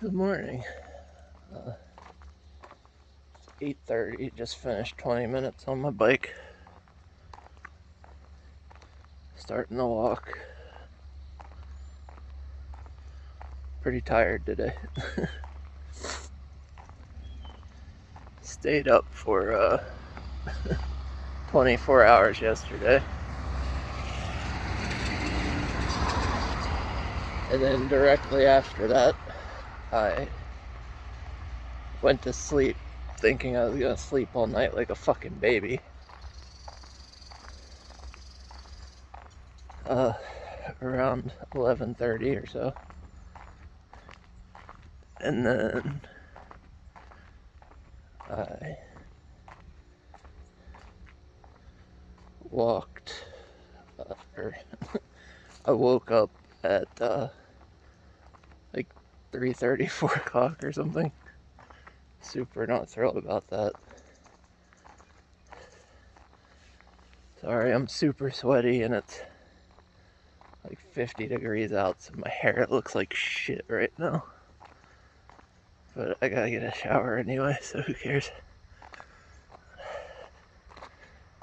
Good morning. 8:30. Just finished 20 minutes on my bike. Starting the walk. Pretty tired today. Stayed up for 24 hours yesterday. And then directly after that, I went to sleep thinking I was gonna sleep all night like a fucking baby. Around 11:30 or so. And then I walked, or I woke up at like 3:30, 4 o'clock or something. Super not thrilled about that. Sorry, I'm super sweaty and it's like 50 degrees out, so my hair looks like shit right now. But I gotta get a shower anyway, so who cares?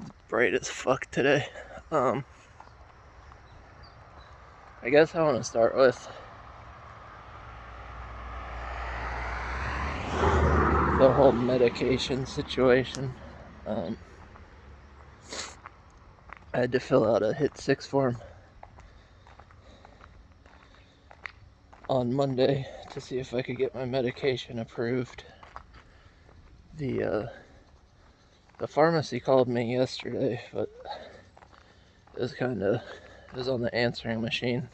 It's bright as fuck today. I guess I want to start with the whole medication situation. I had to fill out a HIT-6 form on Monday to see if I could get my medication approved. The pharmacy called me yesterday, but it was on the answering machine,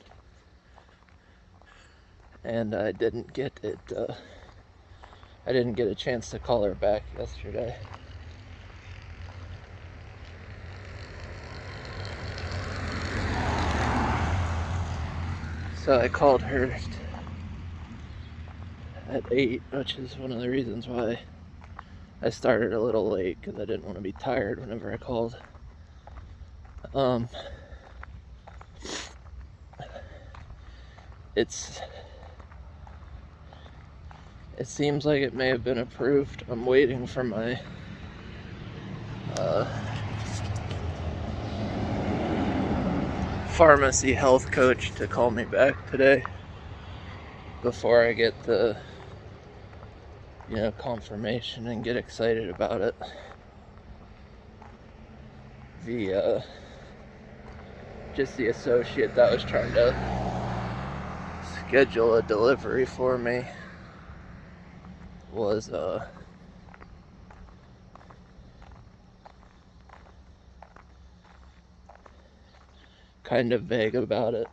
and I didn't get it. I didn't get a chance to call her back yesterday. So I called her at 8, which is one of the reasons why I started a little late, because I didn't want to be tired whenever I called. It seems like it may have been approved. I'm waiting for my pharmacy health coach to call me back today before I get the confirmation and get excited about it. Just the associate that was trying to schedule a delivery for me was kind of vague about it.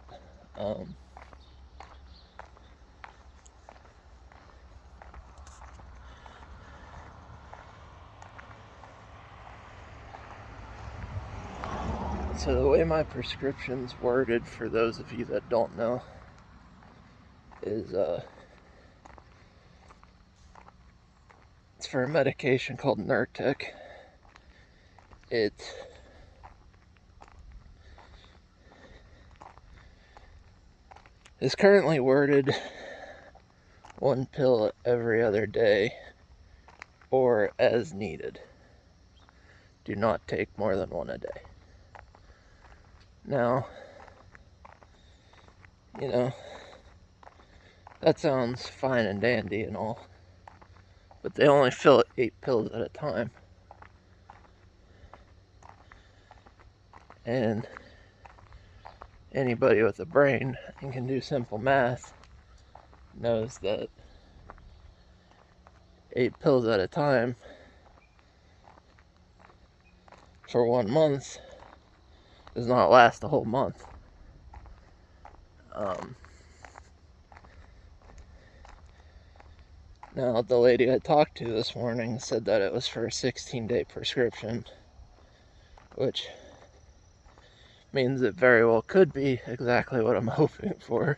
So the way my prescription's worded, for those of you that don't know, is it's for a medication called Nurtec. It is currently worded 1 pill every other day or as needed. Do not take more than 1 a day. Now, that sounds fine and dandy and all, but they only fill 8 pills at a time. And anybody with a brain and can do simple math knows that 8 pills at a time for 1 month does not last a whole month. Now, the lady I talked to this morning said that it was for a 16-day prescription, which means it very well could be exactly what I'm hoping for.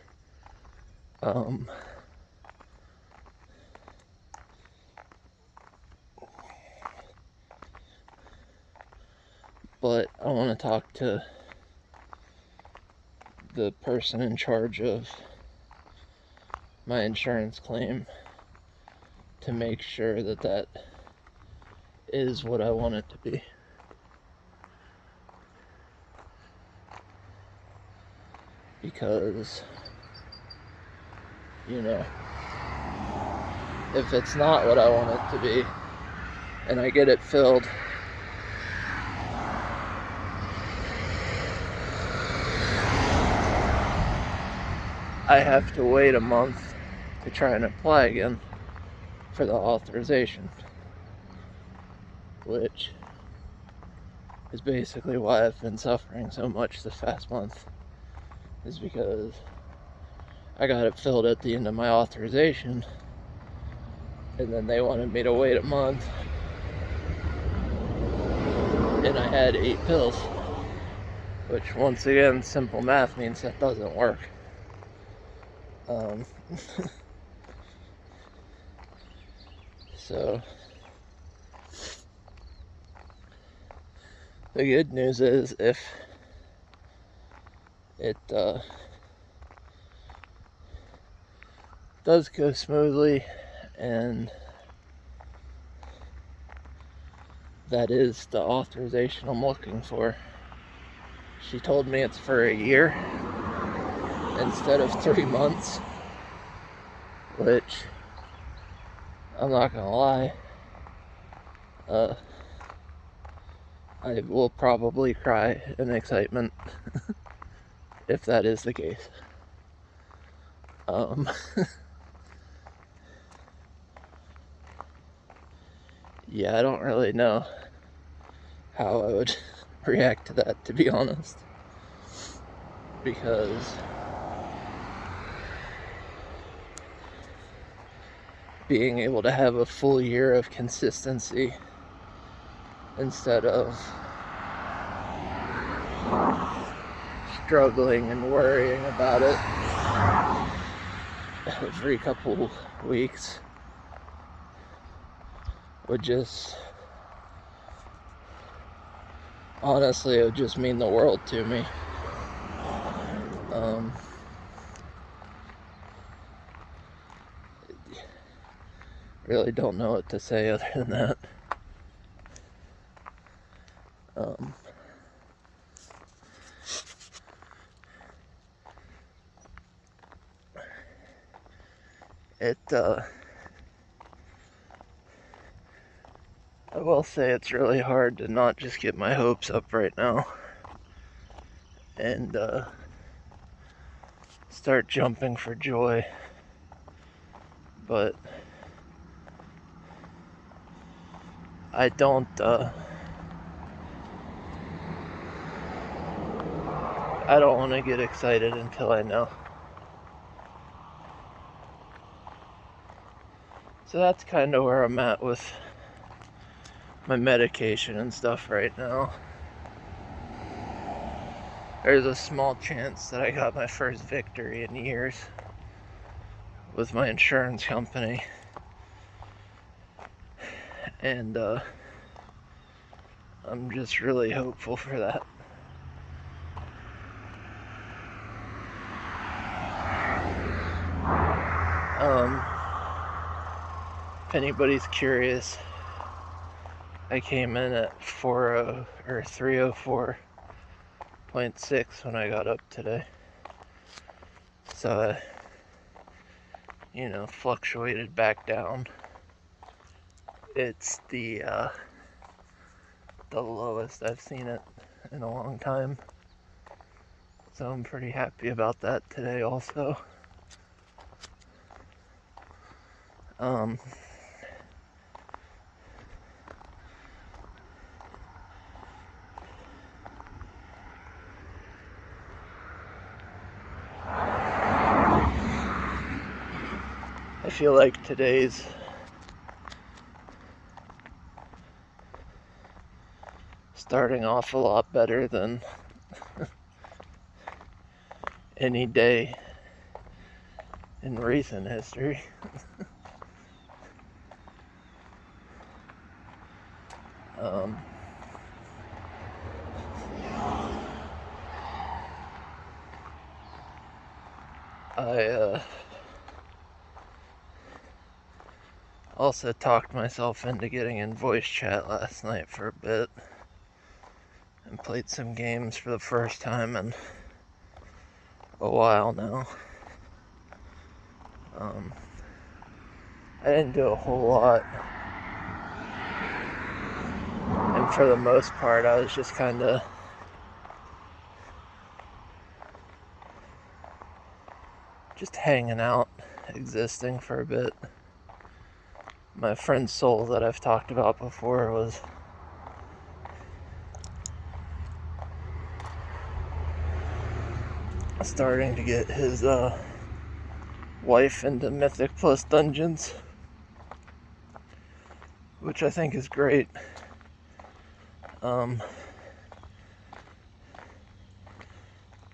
But I want to talk to the person in charge of my insurance claim to make sure that that is what I want it to be. Because, you know, if it's not what I want it to be, and I get it filled, I have to wait a month to try and apply again for the authorization, which is basically why I've been suffering so much this past month, is because I got it filled at the end of my authorization, and then they wanted me to wait a month, and I had 8 pills, which, once again, simple math means that doesn't work. So the good news is, if it does go smoothly, and that is the authorization I'm looking for. She told me it's for a year instead of 3 months, which, I'm not gonna lie, I will probably cry in excitement if that is the case. Yeah, I don't really know how I would react to that, to be honest, because being able to have a full year of consistency instead of struggling and worrying about it every couple weeks would just, honestly, it would just mean the world to me. Really don't know what to say other than that. I will say it's really hard to not just get my hopes up right now and start jumping for joy, but I don't want to get excited until I know. So that's kind of where I'm at with my medication and stuff right now. There's a small chance that I got my first victory in years with my insurance company, and I'm just really hopeful for that. If anybody's curious, I came in at 304.6 when I got up today. So I, fluctuated back down. It's the lowest I've seen it in a long time. So I'm pretty happy about that today also. I feel like today's starting off a lot better than any day in recent history. Also talked myself into getting in voice chat last night for a bit and played some games for the first time in a while now. I didn't do a whole lot, and for the most part I was just kind of hanging out, existing for a bit. My friend Soul that I've talked about before was starting to get his wife into Mythic Plus Dungeons, which I think is great.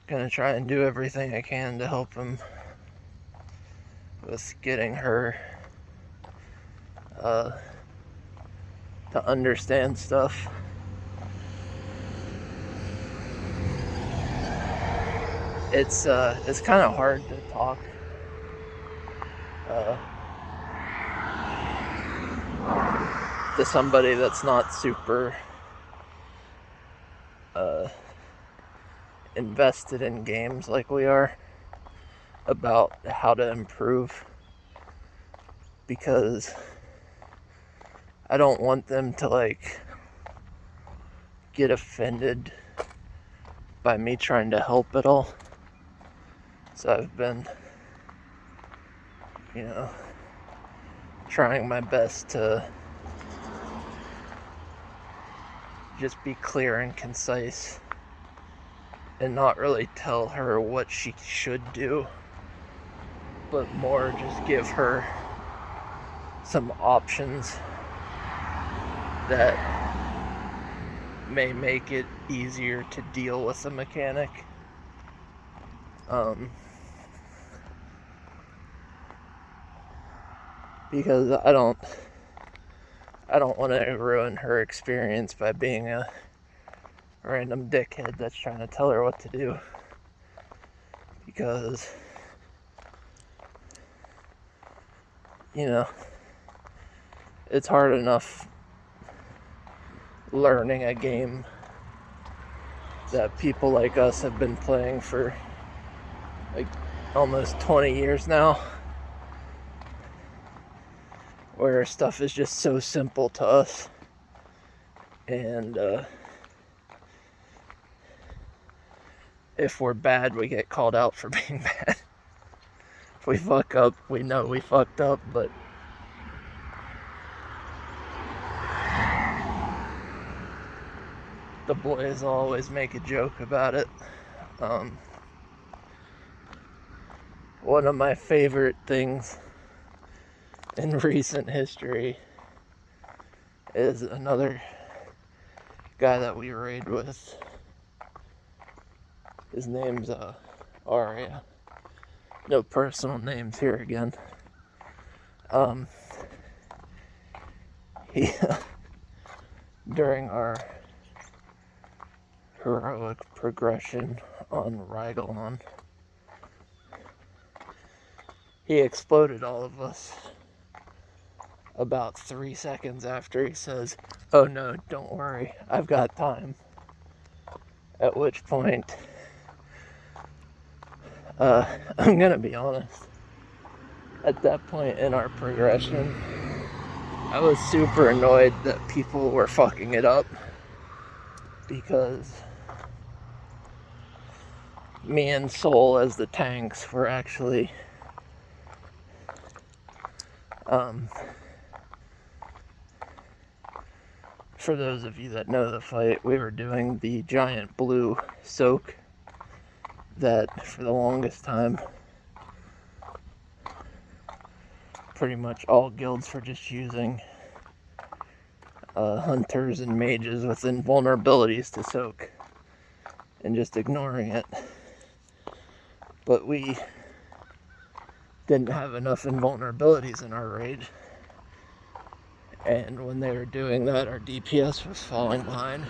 Gonna try and do everything I can to help him with getting her to understand stuff. It's kind of hard to talk to somebody that's not super invested in games like we are about how to improve, because I don't want them to like get offended by me trying to help at all. So I've been, trying my best to just be clear and concise and not really tell her what she should do, but more just give her some options that may make it easier to deal with the mechanic. Because I don't want to ruin her experience by being a random dickhead that's trying to tell her what to do. Because, it's hard enough learning a game that people like us have been playing for like almost 20 years now, where stuff is just so simple to us. And if we're bad, we get called out for being bad. If we fuck up, we know we fucked up, but the boys always make a joke about it. One of my favorite things in recent history is another guy that we raid with. His name's Aria. No personal names here again. He during our heroic progression on Rygolon, he exploded all of us about 3 seconds after he says, "Oh no, don't worry, I've got time." At which point, I'm gonna be honest, at that point in our progression, I was super annoyed that people were fucking it up, because me and Soul as the tanks were actually for those of you that know the fight, we were doing the giant blue soak that for the longest time pretty much all guilds were just using hunters and mages with invulnerabilities to soak and just ignoring it. But we didn't have enough invulnerabilities in our raid, and when they were doing that, our DPS was falling behind.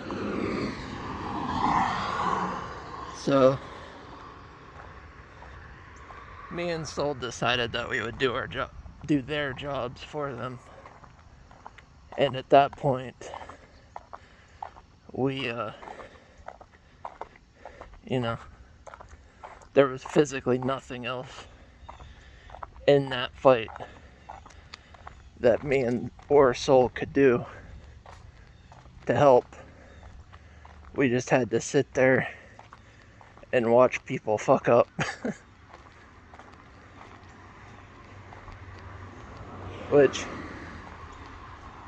So me and Soul decided that we would do their jobs for them And at that point, we, you know, there was physically nothing else in that fight that me and or Soul could do to help. We just had to sit there and watch people fuck up. Which,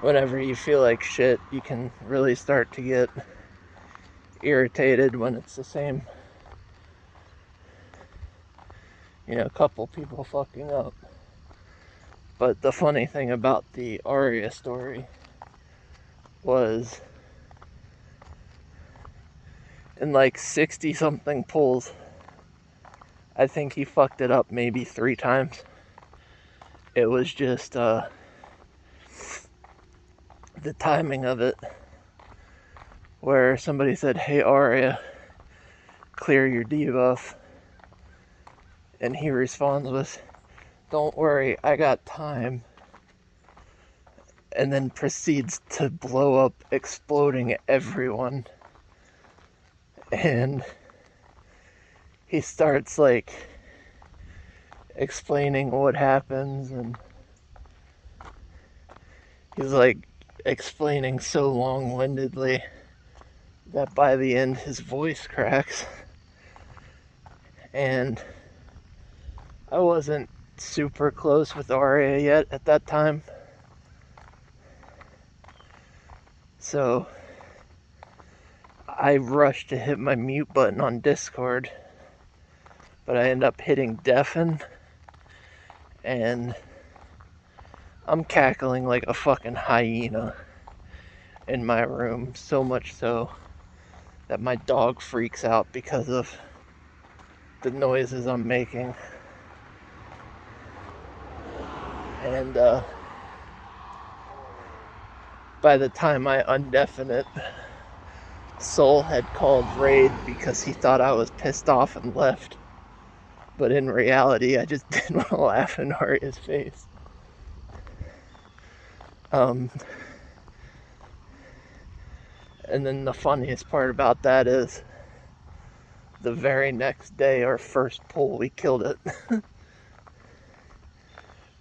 whenever you feel like shit, you can really start to get irritated when it's the same, couple people fucking up. But the funny thing about the Arya story was, in like 60 something pulls, I think he fucked it up maybe 3 times. It was just the timing of it, where somebody said, "Hey Arya, clear your debuff," and he responds with, "Don't worry, I got time," and then proceeds to blow up, exploding everyone. And he starts like explaining what happens, and he's like explaining so long-windedly that by the end his voice cracks. And I wasn't super close with Arya yet at that time, so I rushed to hit my mute button on Discord, but I end up hitting deafen, and I'm cackling like a fucking hyena in my room, so much so that my dog freaks out because of the noises I'm making. And by the time I undeafen it, Soul had called raid because he thought I was pissed off and left. But in reality, I just didn't want to laugh in Arya's face. And then the funniest part about that is, the very next day, our first pull, we killed it.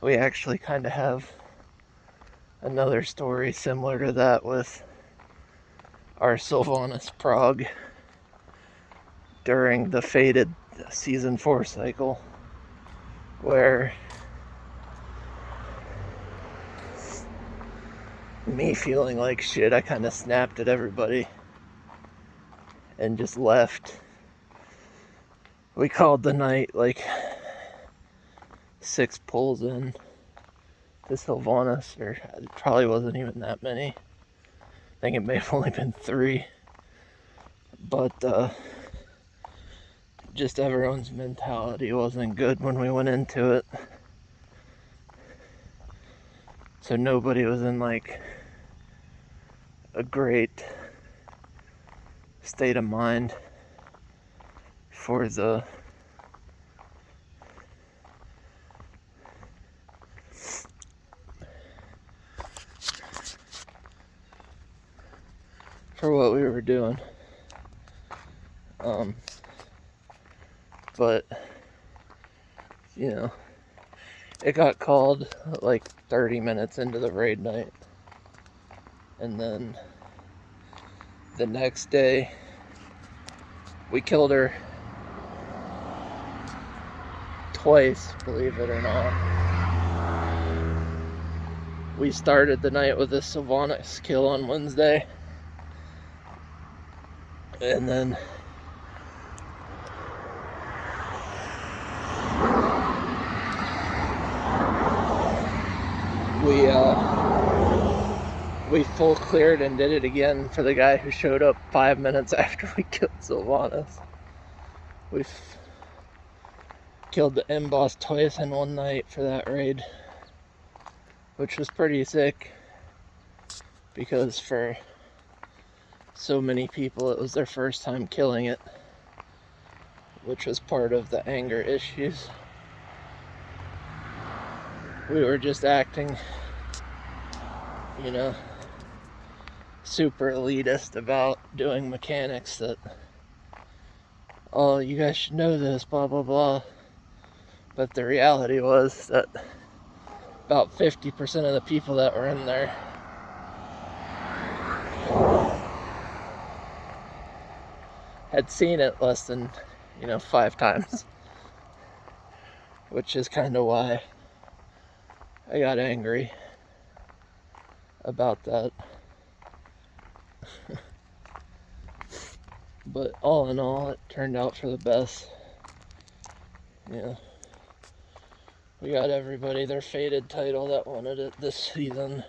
We actually kind of have another story similar to that with our Sylvanas Prague during the fated Season 4 cycle, where me feeling like shit, I kind of snapped at everybody and just left. We called the night like 6 pulls in to Sylvanas, or it probably wasn't even that many. I think it may have only been 3. But just everyone's mentality wasn't good when we went into it. So nobody was in like a great state of mind for what we were doing. But it got called like 30 minutes into the raid night, and then the next day we killed her twice, believe it or not. We started the night with a Sylvanas kill on Wednesday, and then we full cleared and did it again for the guy who showed up 5 minutes after we killed Sylvanas. We killed the M-Boss twice in one night for that raid, which was pretty sick, because for so many people it was their first time killing it, which was part of the anger issues. We were just acting, super elitist about doing mechanics that, oh, you guys should know this, blah, blah, blah. But the reality was that about 50% of the people that were in there had seen it less than, 5 times. Which is kind of why I got angry about that. But all in all, it turned out for the best. We got everybody their faded title that wanted it this season.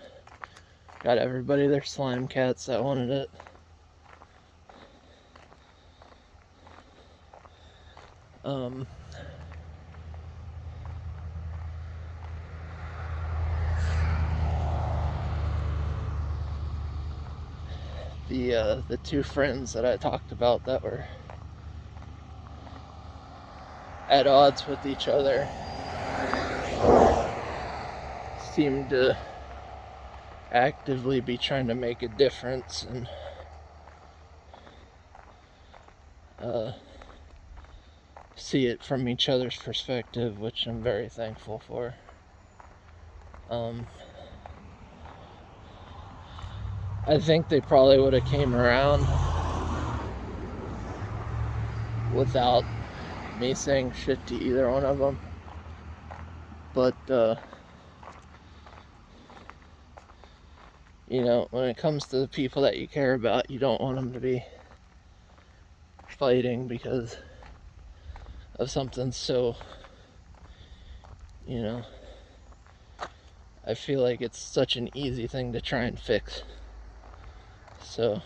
Got everybody their slime cats that wanted it. The two friends that I talked about that were at odds with each other seemed to actively be trying to make a difference and see it from each other's perspective, which I'm very thankful for. I think they probably would have came around without me saying shit to either one of them. But, when it comes to the people that you care about, you don't want them to be fighting because of something so, I feel like it's such an easy thing to try and fix. So,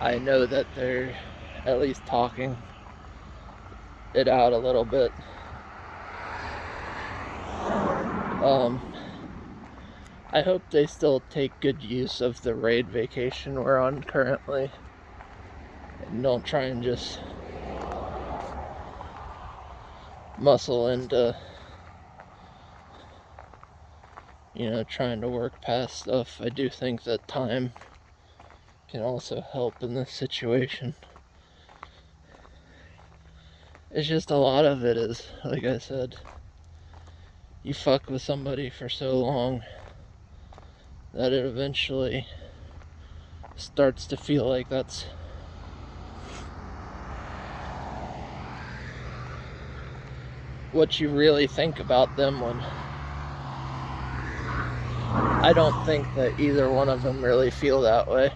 I know that they're at least talking it out a little bit. I hope they still take good use of the raid vacation we're on currently and don't try and just muscle into trying to work past stuff. I do think that time can also help in this situation. It's just a lot of it is, like I said, you fuck with somebody for so long that it eventually starts to feel like that's what you really think about them, when I don't think that either one of them really feel that way.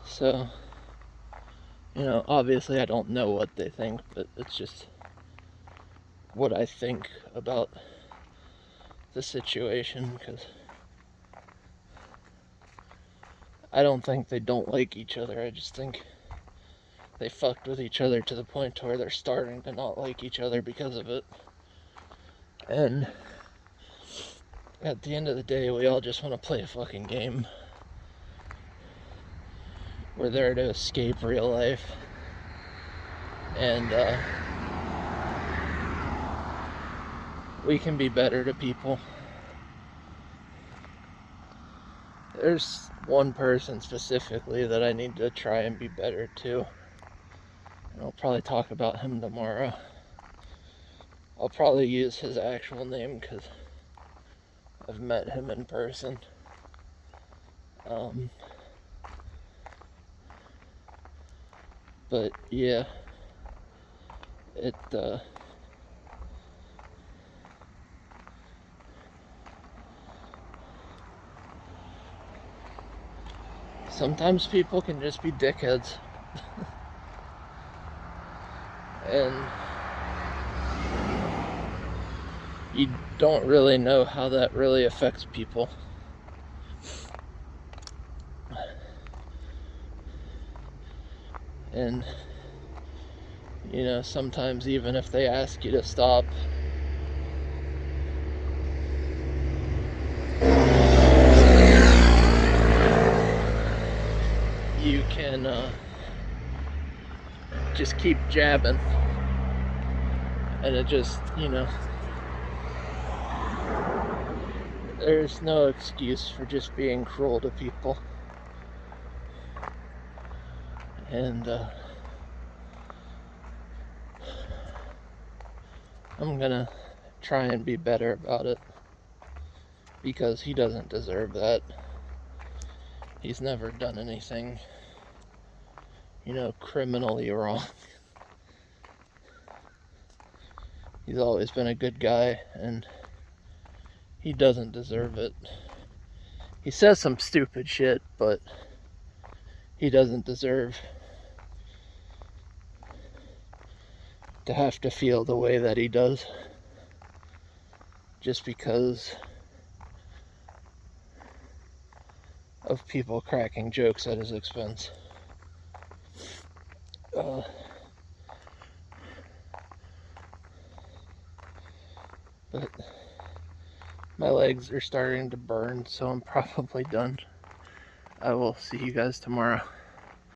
So, obviously I don't know what they think, but it's just what I think about the situation, because I don't think they don't like each other. I just think they fucked with each other to the point where they're starting to not like each other because of it. And at the end of the day, we all just want to play a fucking game. We're there to escape real life. And we can be better to people. There's one person specifically that I need to try and be better to. And I'll probably talk about him tomorrow. I'll probably use his actual name because I've met him in person. But yeah, sometimes people can just be dickheads. And you don't really know how that really affects people. And sometimes even if they ask you to stop, you can just keep jabbing. And it just, you know, there's no excuse for just being cruel to people. And I'm gonna try and be better about it, because he doesn't deserve that. He's never done anything, you know, criminally wrong. He's always been a good guy, and he doesn't deserve it. He says some stupid shit, but he doesn't deserve to have to feel the way that he does, just because of people cracking jokes at his expense. But my legs are starting to burn, so I'm probably done. I will see you guys tomorrow.